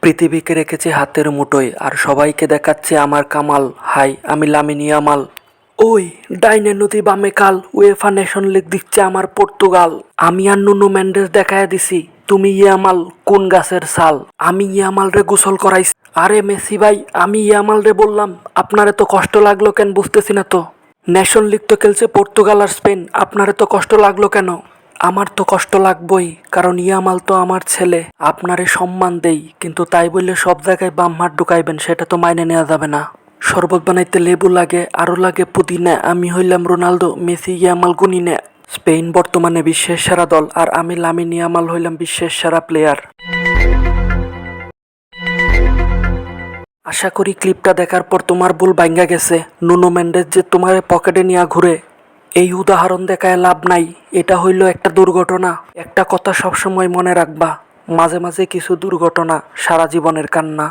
পৃথিবীকে রেখেছে হাতের মুঠোয় আর সবাইকে দেখাচ্ছে আমার কামাল। হাই, আমি লামিন ইয়ামাল। ওই ডাইনে নদী বামে কাল, উয়েফা নেশন লিগ দিচ্ছে আমার পর্তুগাল। আমি আর নুনো মেন্ডেস দেখায় দিছি তুমি ইয়ামাল কোন গাছের ছাল। আমি ইয়ামাল রে গোসল করাইছি। আরে মেসি ভাই, আমি ইয়ামাল রে বললাম আপনারে তো কষ্ট লাগলো কেন বুঝতেছি না তো। নেশন লিগ তো খেলছে পর্তুগাল আর স্পেন, আপনারে তো কষ্ট লাগলো কেন? আমার তো কষ্ট লাগবই, কারণ ইয়ামাল তো আমার ছেলে। আপনারে সম্মান দেই, কিন্তু তাই বললে সব জায়গায় বাম হাত ঢুকাইবেন সেটা তো মাইনে নেওয়া যাবে না। শরবত বানাইতে লেবু লাগে, আরও লাগে পুদিনা। আমি হইলাম রোনালদো, মেসি ইয়ামাল গুনিনে। স্পেন বর্তমানে বিশ্বের সেরা দল, আর আমি লামিন ইয়ামাল হইলাম বিশ্বের সেরা প্লেয়ার। আশা করি ক্লিপটা দেখার পর তোমার ভুল ভাঙ্গা গেছে। নুনো মেন্ডেস যে তোমার পকেটে নিয়ে ঘুরে, এই উদাহরণ দেখায় লাভ নাই। এটা হইল একটা দুর্ঘটনা। একটা কথা সবসময় মনে রাখবা, মাঝে মাঝে কিছু দুর্ঘটনা সারা জীবনের কান্না।